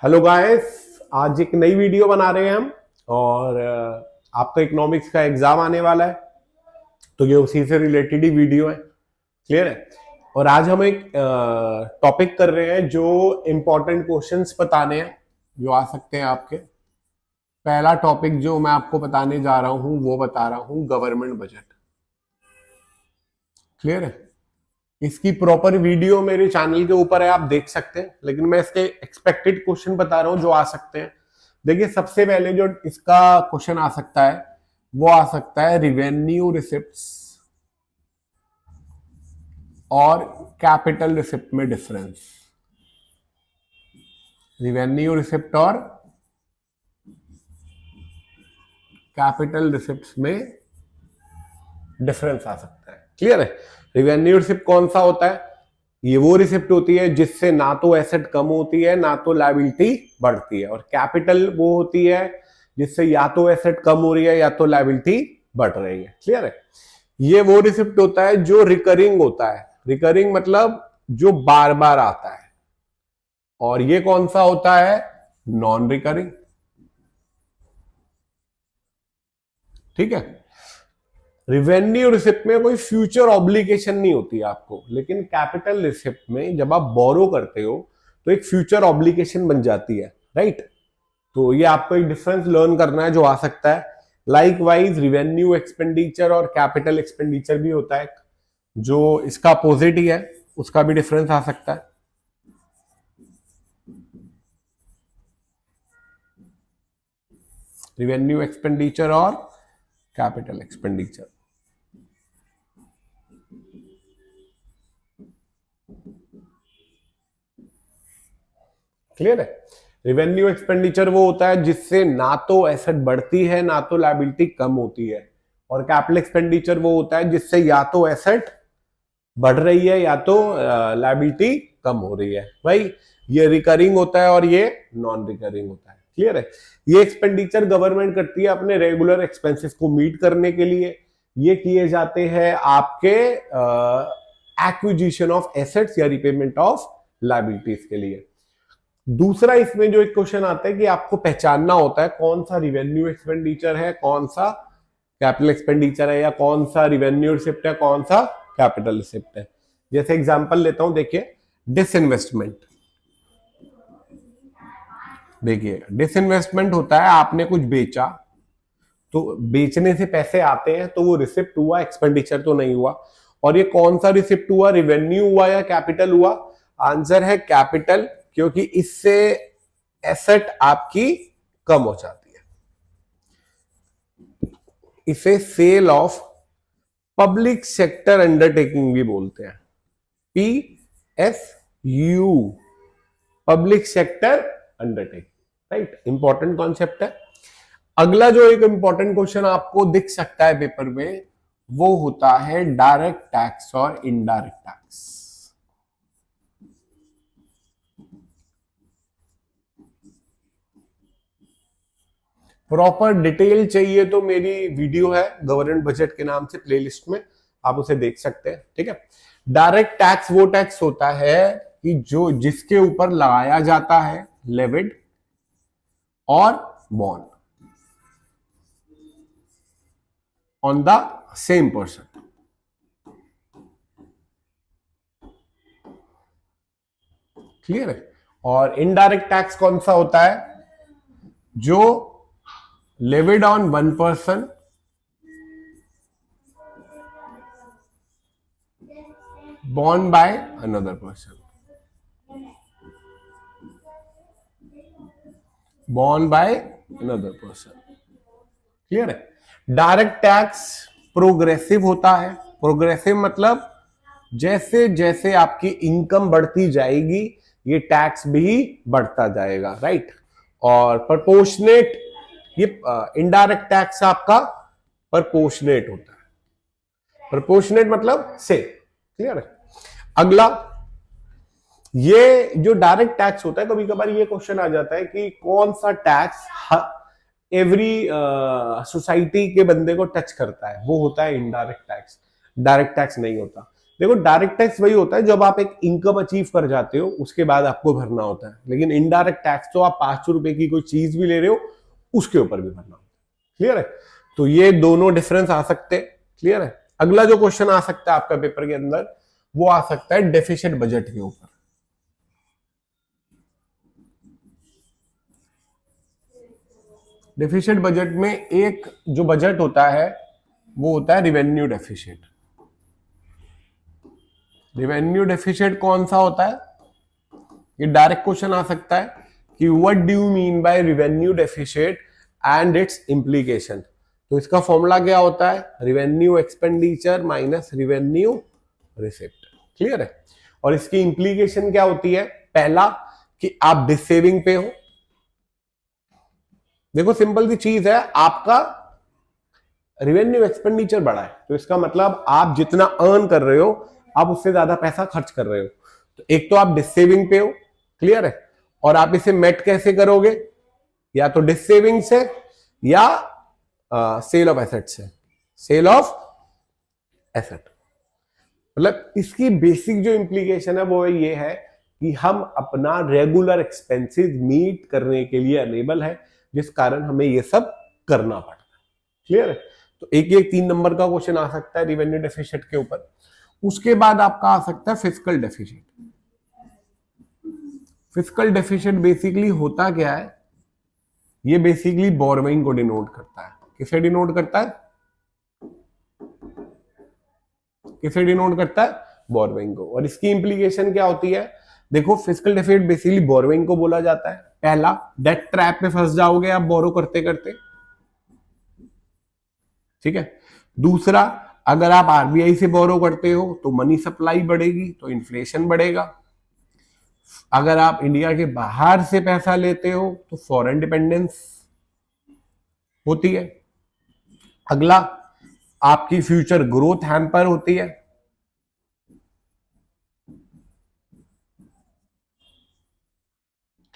Hello guys. आज एक नई वीडियो बना रहे हैं हम। और आपका इकोनॉमिक्स का एग्जाम आने वाला है, तो ये उसी से रिलेटेड ही वीडियो है। क्लियर है। और आज हम एक टॉपिक कर रहे हैं जो इंपॉर्टेंट क्वेश्चंस बताने हैं जो आ सकते हैं आपके। पहला टॉपिक जो मैं आपको बताने जा रहा हूं वो बता रहा हूं गवर्नमेंट बजट। क्लियर है। इसकी प्रॉपर वीडियो मेरे चैनल के ऊपर है, आप देख सकते हैं, लेकिन मैं इसके एक्सपेक्टेड क्वेश्चन बता रहा हूं जो आ सकते हैं। देखिए, सबसे पहले जो इसका क्वेश्चन आ सकता है वो आ सकता है रिवेन्यू रिसिप्ट्स और कैपिटल रिसिप्ट में डिफरेंस। रिवेन्यू रिसिप्ट और कैपिटल रिसिप्ट्स में डिफरेंस आ सकता है। क्लियर है। रिवेन्यू रिसिप्ट कौन सा होता है? ये वो रिसिप्ट होती है जिससे ना तो एसेट कम होती है ना तो लायबिलिटी बढ़ती है, और कैपिटल वो होती है जिससे या तो एसेट कम हो रही है या तो लायबिलिटी बढ़ रही है। क्लियर है। ये वो रिसिप्ट होता है जो रिकरिंग होता है। रिकरिंग मतलब जो बार बार आता है। और ये कौन सा होता है? Non recurring. ठीक है। रिवेन्यू रिसिप्ट में कोई फ्यूचर ऑब्लिगेशन नहीं होती आपको, लेकिन कैपिटल रिसिप्ट में जब आप बोरो करते हो तो एक फ्यूचर ऑब्लिगेशन बन जाती है। राइट। तो ये आपको एक डिफरेंस लर्न करना है जो आ सकता है। लाइक वाइज रिवेन्यू एक्सपेंडिचर और कैपिटल एक्सपेंडिचर भी होता है जो इसका अपोजिट ही है, उसका भी डिफरेंस आ सकता है। रिवेन्यू एक्सपेंडिचर और कैपिटल एक्सपेंडिचर। क्लियर है। रिवेन्यू एक्सपेंडिचर वो होता है जिससे ना तो एसेट बढ़ती है ना तो लायबिलिटी कम होती है, और कैपिटल एक्सपेंडिचर वो होता है जिससे या तो एसेट बढ़ रही है या तो लायबिलिटी कम हो रही है। भाई, ये रिकरिंग होता है और ये नॉन रिकरिंग होता है। क्लियर है। ये एक्सपेंडिचर गवर्नमेंट करती है अपने रेगुलर एक्सपेंसेस को मीट करने के लिए। ये किए जाते हैं आपके एक्विजिशन ऑफ एसेट्स या रिपेमेंट ऑफ लायबिलिटीज के लिए। दूसरा इसमें जो एक क्वेश्चन आता है कि आपको पहचानना होता है कौन सा रिवेन्यू एक्सपेंडिचर है, कौन सा कैपिटल एक्सपेंडिचर है, या कौन सा रिवेन्यू रिसिप्ट है, कौन सा कैपिटल रिसिप्ट है। जैसे एग्जांपल लेता हूं, देखिए डिसइन्वेस्टमेंट। देखिए, डिसइन्वेस्टमेंट होता है आपने कुछ बेचा, तो बेचने से पैसे आते हैं तो वो रिसिप्ट हुआ, एक्सपेंडिचर तो नहीं हुआ। और ये कौन सा रिसिप्ट हुआ? रिवेन्यू हुआ या कैपिटल हुआ? आंसर है कैपिटल, क्योंकि इससे एसेट आपकी कम हो जाती है। इसे sale of public sector undertaking भी बोलते हैं। PSU, public sector undertaking. Right. Important concept है। अगला जो एक इंपॉर्टेंट क्वेश्चन आपको दिख सकता है पेपर में वो होता है डायरेक्ट टैक्स और इनडायरेक्ट टैक्स। प्रॉपर डिटेल चाहिए तो मेरी वीडियो है गवर्नमेंट बजट के नाम से प्लेलिस्ट में, आप उसे देख सकते हैं। ठीक है। डायरेक्ट टैक्स वो टैक्स होता है कि जो जिसके ऊपर लगाया जाता है लेविड और bond on the same person. Clear है। और इनडायरेक्ट टैक्स कौन सा होता है? जो levied on one person borne by another person, borne by another person। Clear है। डायरेक्ट टैक्स प्रोग्रेसिव होता है। प्रोग्रेसिव मतलब जैसे जैसे आपकी इनकम बढ़ती जाएगी ये टैक्स भी बढ़ता जाएगा। राइट। और प्रोपोर्शनेट, ये इनडायरेक्ट टैक्स आपका प्रोपोर्शनेट होता है। प्रोपोर्शनेट मतलब से। क्लियर है। अगला, ये जो डायरेक्ट टैक्स होता है, कभी कभार ये क्वेश्चन आ जाता है कि कौन सा टैक्स एवरी सोसाइटी के बंदे को टच करता है, वो होता है इनडायरेक्ट टैक्स। डायरेक्ट टैक्स नहीं होता। देखो डायरेक्ट टैक्स वही होता है जब आप एक इनकम अचीव कर जाते हो उसके बाद आपको भरना होता है, लेकिन इनडायरेक्ट टैक्स तो आप 500 रुपए की कोई चीज भी ले रहे हो उसके ऊपर भी भरना होता है। क्लियर है? तो ये दोनों डिफरेंस आ सकते हैं। क्लियर है? अगला जो क्वेश्चन आ सकता है आपका पेपर के अंदर वो आ सकता है डेफिसिट बजट के ऊपर। डेफिसिट बजट में एक जो बजट होता है वो होता है रिवेन्यू डेफिसिट। रिवेन्यू डेफिसिट कौन सा होता है? ये डायरेक्ट क्वेश्चन आ सकता है कि what do you mean by revenue deficit and it's implication. तो इसका फॉर्मूला क्या होता है? Revenue expenditure minus revenue receipt. Clear है? और इसकी इम्प्लीकेशन क्या होती है? पहला कि आप डिसेविंग पे हो। देखो सिंपल सी चीज है, आपका रिवेन्यू एक्सपेंडिचर बढ़ा है तो इसका मतलब आप जितना अर्न कर रहे हो आप उससे ज्यादा पैसा खर्च कर रहे हो। तो एक तो आप डिसेविंग पे हो। क्लियर है? और आप इसे मेट कैसे करोगे? या तो डिसेविंग से या सेल ऑफ एसेट से। सेल ऑफ एसेट मतलब इसकी बेसिक जो इंप्लीकेशन है वो ये है कि हम अपना रेगुलर एक्सपेंसेस मीट करने के लिए अनेबल है, जिस कारण हमें ये सब करना पड़ता है। क्लियर है? तो एक 3 नंबर का क्वेश्चन आ सकता है रिवेन्यू डेफिसिट के ऊपर। उसके बाद आपका आ सकता है fiscal deficit. Fiscal deficit basically होता क्या है? ये बेसिकली बोरोइंग को डिनोट करता है। किसे डिनोट करता है? किसे डिनोट करता है? बोरोइंग को। और इसकी इंप्लीकेशन क्या होती है? देखो फिस्कल डेफिसिट बेसिकली बोरोइंग को बोला जाता है। पहला, डेट ट्रैप में फंस जाओगे आप बोरो करते करते। ठीक है? दूसरा, अगर आप आरबीआई से बोरो करते हो तो मनी सप्लाई बढ़ेगी तो इन्फ्लेशन बढ़ेगा। अगर आप इंडिया के बाहर से पैसा लेते हो तो फॉरेन डिपेंडेंस होती है। अगला, आपकी फ्यूचर ग्रोथ हैम्पर होती है।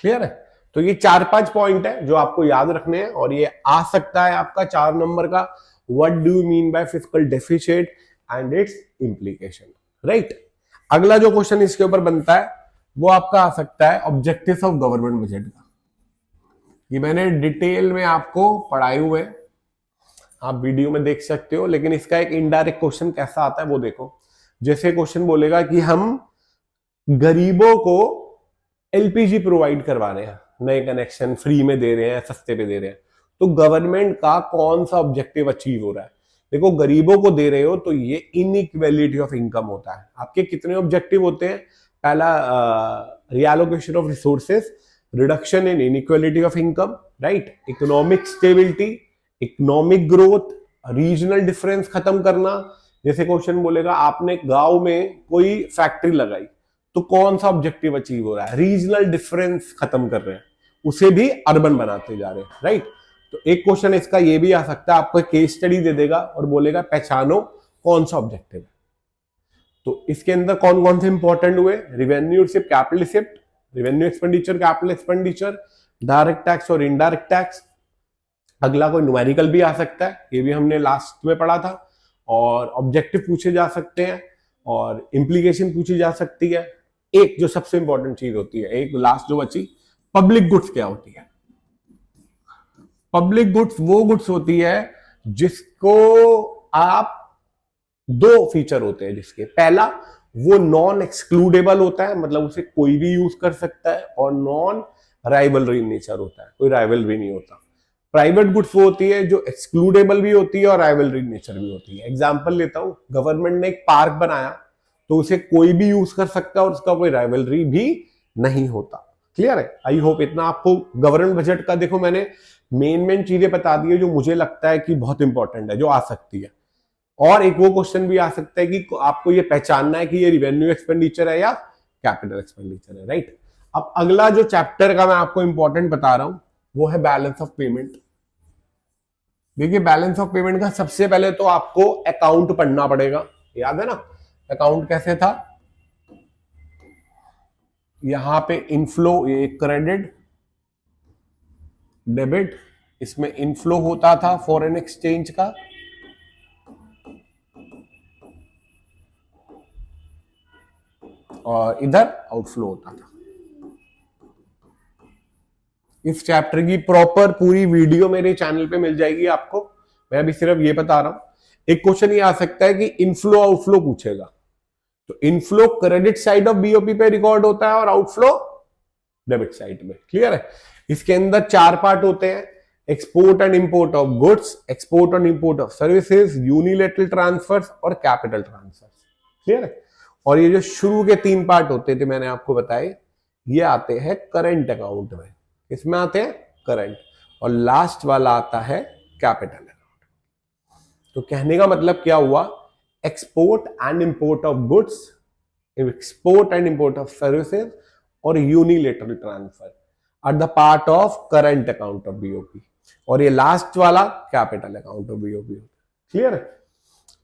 क्लियर है? तो ये 4-5 पॉइंट है जो आपको याद रखने हैं और ये आ सकता है आपका 4 नंबर का, what do you mean by fiscal deficit and it's implication. Right? अगला जो क्वेश्चन इसके ऊपर बनता है वो आपका आ सकता है ऑब्जेक्टिव्स ऑफ गवर्नमेंट बजट का। ये मैंने डिटेल में आपको पढ़ाए हुए हैं, आप वीडियो में देख सकते हो, लेकिन इसका एक इनडायरेक्ट क्वेश्चन कैसा आता है वो देखो। जैसे क्वेश्चन बोलेगा कि हम गरीबों को एलपीजी प्रोवाइड करवा रहे हैं, नए कनेक्शन फ्री में दे रहे हैं, सस्ते पे दे रहे हैं, तो गवर्नमेंट का कौन सा ऑब्जेक्टिव अचीव हो रहा है? देखो गरीबों को दे रहे हो तो ये इनइक्वालिटी ऑफ इनकम होता है। आपके कितने ऑब्जेक्टिव होते हैं? पहला, reallocation of resources, reduction in inequality of income, right, economic stability, economic growth, regional difference खत्म करना। जैसे क्वेश्चन बोलेगा आपने गांव में कोई फैक्ट्री लगाई तो कौन सा ऑब्जेक्टिव अचीव हो रहा है? रीजनल डिफरेंस खत्म कर रहे हैं, उसे भी अर्बन बनाते जा रहे हैं। राइट? तो एक क्वेश्चन इसका ये भी आ सकता है, आपको केस स्टडी दे देगा और बोलेगा पहचानो कौन सा ऑब्जेक्टिव है। तो इसके अंदर कौन कौन से इंपॉर्टेंट हुए? Revenue receipt, capital receipt, revenue expenditure, capital expenditure, direct tax और इनडायरेक्ट टैक्स। अगला कोई न्यूमेरिकल भी आ सकता है, ये भी हमने लास्ट में पढ़ा था। और ऑब्जेक्टिव पूछे जा सकते हैं और इंप्लीकेशन पूछी जा सकती है। एक जो सबसे इंपॉर्टेंट चीज होती है, एक लास्ट जो बची, पब्लिक गुड्स क्या होती है? पब्लिक गुड्स वो गुड्स होती है जिसको आप, दो फीचर होते हैं जिसके, पहला वो नॉन एक्सक्लूडेबल होता है, मतलब उसे कोई भी यूज कर सकता है, और नॉन राइवलरी नेचर होता है, कोई राइवलरी नहीं होता। प्राइवेट गुड्स वो होती है जो एक्सक्लूडेबल भी होती है और राइवलरी नेचर भी होती है। एग्जांपल लेता हूं, गवर्नमेंट ने एक पार्क बनाया तो उसे कोई भी यूज कर सकता है और उसका कोई राइवलरी भी नहीं होता। क्लियर है? आई होप इतना आपको गवर्नमेंट बजट का, देखो मैंने मेन चीजें बता दी है जो मुझे लगता है कि बहुत इंपॉर्टेंट है, जो आ सकती है। और एक वो क्वेश्चन भी आ सकता है कि आपको ये पहचानना है कि ये रिवेन्यू एक्सपेंडिचर है या कैपिटल एक्सपेंडिचर है। राइट? अब अगला जो चैप्टर का मैं आपको इंपॉर्टेंट बता रहा हूं वो है बैलेंस ऑफ पेमेंट। देखिए बैलेंस ऑफ पेमेंट का सबसे पहले तो आपको अकाउंट पढ़ना पड़ेगा। याद है ना अकाउंट कैसे था? यहां पे इनफ्लो, ये क्रेडिट डेबिट, इसमें इनफ्लो होता था फॉरेन एक्सचेंज का, और इधर आउटफ्लो होता था। इस चैप्टर की प्रॉपर पूरी वीडियो मेरे चैनल पे मिल जाएगी आपको, मैं अभी सिर्फ ये बता रहा हूं। एक क्वेश्चन ये आ सकता है कि इनफ्लो आउटफ्लो पूछेगा, तो inflow credit side of BOP पे रिकॉर्ड होता है और आउटफ्लो डेबिट साइड में। क्लियर है? इसके अंदर 4 पार्ट होते हैं: export and import of goods, export and import of services, unilateral transfers और कैपिटल ट्रांसफर्स। क्लियर है? और ये जो शुरू के 3 पार्ट होते थे मैंने आपको बताए, ये आते हैं करंट अकाउंट में। इसमें आते हैं करंट, और लास्ट वाला आता है कैपिटल अकाउंट। तो कहने का मतलब क्या हुआ? Export and import of goods, export and import of services और unilateral transfer are the part of current account of BOP, और ये लास्ट वाला capital account of BOP. Clear है?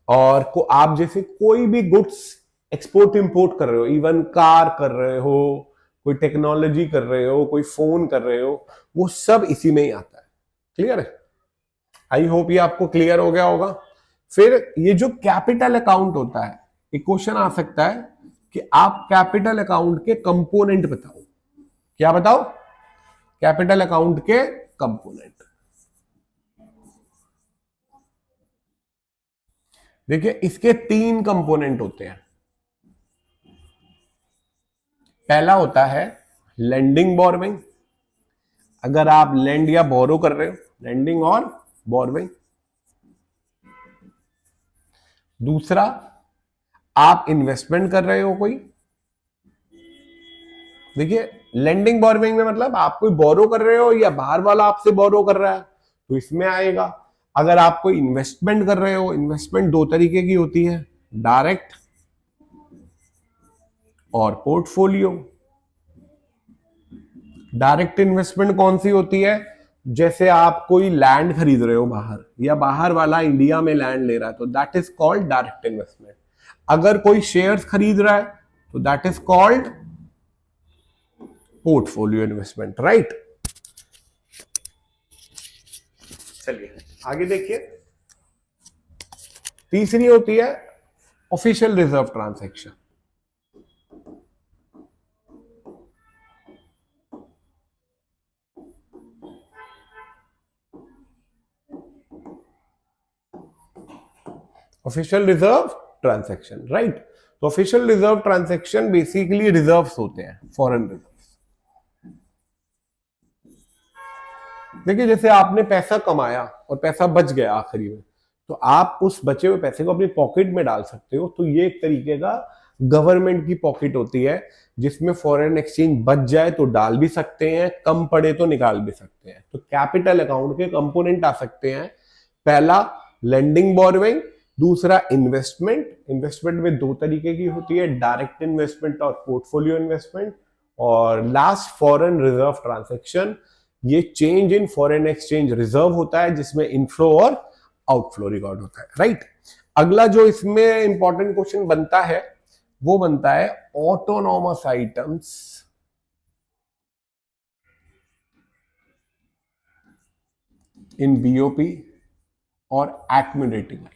और को आप जैसे कोई भी गुड्स एक्सपोर्ट इंपोर्ट कर रहे हो, इवन कार कर रहे हो, कोई टेक्नोलॉजी कर रहे हो, कोई फोन कर रहे हो, वो सब इसी में ही आता है। क्लियर है? आई होप ये आपको क्लियर हो गया होगा। फिर ये जो कैपिटल अकाउंट होता है, एक क्वेश्चन आ सकता है कि आप कैपिटल अकाउंट के कंपोनेंट बताओ। क्या बताओ? कैपिटल अकाउंट के कंपोनेंट। देखिए, इसके 3 कंपोनेंट होते हैं। पहला होता है लेंडिंग बोरोइंग, अगर आप लेंड या बोरो कर रहे हो, लेंडिंग और बोरोइंग। दूसरा, आप इन्वेस्टमेंट कर रहे हो कोई। देखिए, लेंडिंग बोरोइंग में मतलब आप कोई बोरो कर रहे हो या बाहर वाला आपसे बोरो कर रहा है, तो इसमें आएगा। अगर आप कोई इन्वेस्टमेंट कर रहे हो, इन्वेस्टमेंट 2 तरीके की होती है, डायरेक्ट और पोर्टफोलियो। डायरेक्ट इन्वेस्टमेंट कौन सी होती है? जैसे आप कोई लैंड खरीद रहे हो बाहर, या बाहर वाला इंडिया में लैंड ले रहा है, तो that is called direct investment. अगर कोई शेयर्स खरीद रहा है तो that is called portfolio investment. Right? चलिए आगे देखिए। तीसरी होती है official reserve transaction. Official reserve transaction. Right? तो official reserve transaction basically reserves होते हैं, फॉरेन रिजर्व्स। देखिए, जैसे आपने पैसा कमाया और पैसा बच गया आखिरी में, तो आप उस बचे हुए पैसे को अपनी पॉकेट में डाल सकते हो। तो ये एक तरीके का गवर्नमेंट की पॉकेट होती है, जिसमें फॉरेन एक्सचेंज बच जाए तो डाल भी सकते हैं, कम पड़े तो निकाल भी सकते हैं। तो कैपिटल अकाउंट के कंपोनेंट आ सकते हैं। पहला लेंडिंग बोरोइंग, दूसरा इन्वेस्टमेंट। इन्वेस्टमेंट में 2 तरीके की होती है, डायरेक्ट इन्वेस्टमेंट और पोर्टफोलियो इन्वेस्टमेंट। और लास्ट फॉरेन रिजर्व ट्रांजैक्शन, ये change in foreign exchange reserve होता है, जिसमें इनफ्लो और आउटफ्लो रिकॉर्ड होता है। राइट? अगला जो इसमें इंपॉर्टेंट क्वेश्चन बनता है, वो बनता है ऑटोनॉमस आइटम्स इन बीओपी और एक्यूमुलेटिंग आइटम्स।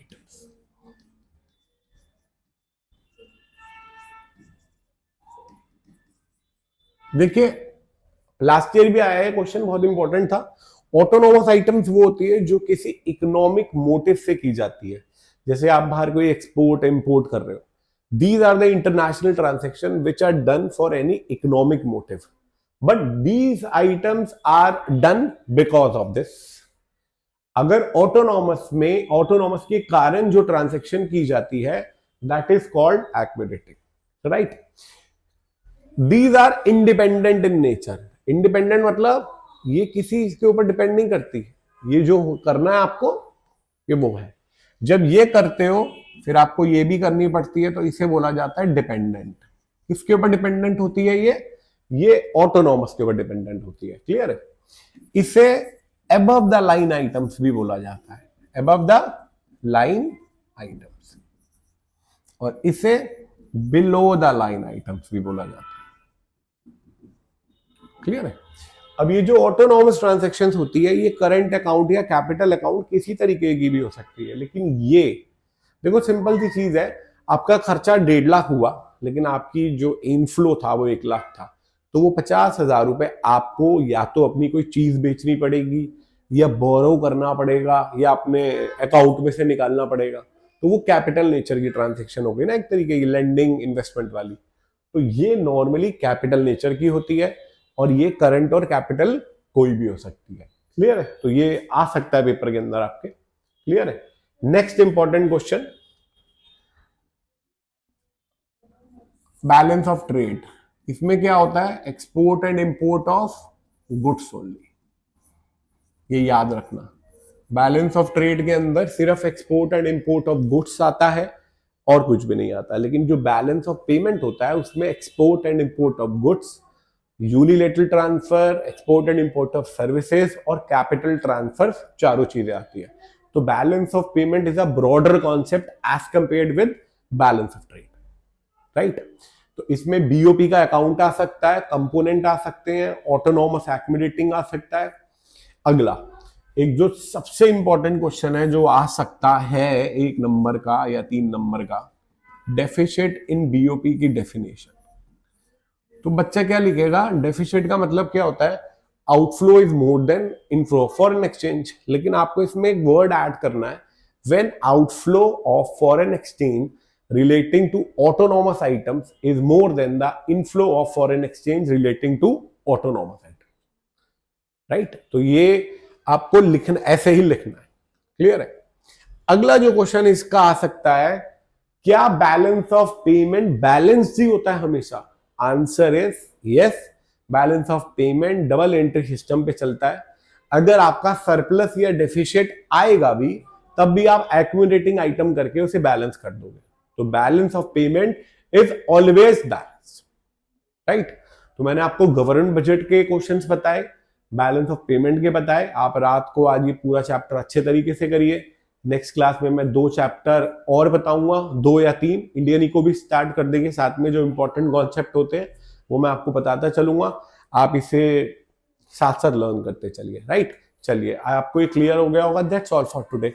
देखिए, लास्ट ईयर भी आया है क्वेश्चन, बहुत इंपॉर्टेंट था। ऑटोनोमस आइटम्स वो होती है जो किसी इकोनॉमिक मोटिव से की जाती है। जैसे आप बाहर कोई एक्सपोर्ट इंपोर्ट कर रहे हो, these are the international transaction which are done for any economic motive, but these items are done because of this. अगर ऑटोनॉमस में, ऑटोनॉमस के कारण जो ट्रांजैक्शन की जाती है, that is called accumulating. Right? These are independent in nature. Independent मतलब ये किसी के ऊपर डिपेंड नहीं करती, ये जो करना है आपको ये वो है। जब ये करते हो फिर आपको ये भी करनी पड़ती है, तो इसे बोला जाता है डिपेंडेंट। किसके ऊपर डिपेंडेंट होती है? ये ऑटोनॉमस के ऊपर डिपेंडेंट होती है। क्लियर है? इसे अबव द लाइन आइटम्स भी बोला जाता है, अबव द लाइन आइटम्स, और इसे बिलो द लाइन आइटम्स भी बोला जाता है। क्लियर है? अब ये जो ऑटोनॉमस ट्रांजैक्शंस होती है, ये करंट अकाउंट या कैपिटल अकाउंट किसी तरीके की भी हो सकती है, लेकिन ये देखो सिंपल सी चीज है। आपका खर्चा 1.5 लाख हुआ, लेकिन आपकी जो इनफ्लो था वो 1 लाख था, तो वो 50,000 रुपए आपको या तो अपनी कोई चीज बेचनी पड़ेगी, या बोरो करना पड़ेगा, या अपने अकाउंट में से निकालना पड़ेगा। तो वो कैपिटल नेचर की ट्रांजेक्शन हो गई ना, एक तरीके की लेंडिंग इन्वेस्टमेंट वाली। तो ये नॉर्मली कैपिटल नेचर की होती है, और ये करंट और कैपिटल कोई भी हो सकती है। क्लियर है? तो ये आ सकता है पेपर के अंदर आपके। क्लियर है? Next important question, balance of trade. इसमें क्या होता है? Export and import of goods only, ये याद रखना। बैलेंस ऑफ ट्रेड के अंदर सिर्फ export and import of goods आता है और कुछ भी नहीं आता, लेकिन जो बैलेंस ऑफ पेमेंट होता है उसमें export and import of goods, unilateral transfer, export and import of services और कैपिटल ट्रांसफर, चारों चीजें आती है। तो balance of payment is a broader concept as compared with balance of trade, right? तो इसमें बीओपी का अकाउंट आ सकता है, कंपोनेंट आ सकते हैं, ऑटोनॉमस एक्यूमुलेटिंग आ सकता है। अगला एक जो सबसे इंपॉर्टेंट क्वेश्चन है जो आ सकता है 1 नंबर का या 3 नंबर का, डेफिसिट इन बीओपी की डेफिनेशन। तो बच्चा क्या लिखेगा? डेफिसिट का मतलब क्या होता है? Outflow is more than inflow, foreign exchange. लेकिन आपको इसमें एक वर्ड ऐड करना है, when outflow of foreign exchange relating to autonomous items is more than the inflow of foreign exchange relating to autonomous items, right? तो ये आपको लिखना, ऐसे ही लिखना है। क्लियर है? अगला जो क्वेश्चन इसका आ सकता है, क्या बैलेंस ऑफ पेमेंट बैलेंस ही होता है हमेशा? Answer is yes, balance of payment double entry system पे चलता है। अगर आपका सरप्लस या डेफिशिएट आएगा भी, तब भी आप एक्यूमुलेटिंग आइटम करके उसे बैलेंस कर दोगे। तो balance of payment is always balance, right? तो मैंने आपको गवर्नमेंट बजट के क्वेश्चंस बताए, बैलेंस ऑफ पेमेंट के बताए। आप रात को आज ये पूरा चैप्टर अच्छे तरीके से करिए। नेक्स्ट क्लास में मैं 2 चैप्टर और बताऊंगा, 2 या 3। इंडियन इको भी स्टार्ट कर देंगे साथ में, जो इंपॉर्टेंट कॉन्सेप्ट होते हैं वो मैं आपको बताता चलूंगा। आप इसे साथ साथ लर्न करते चलिए, राइट? चलिए, आपको ये क्लियर हो गया होगा। That's all for today.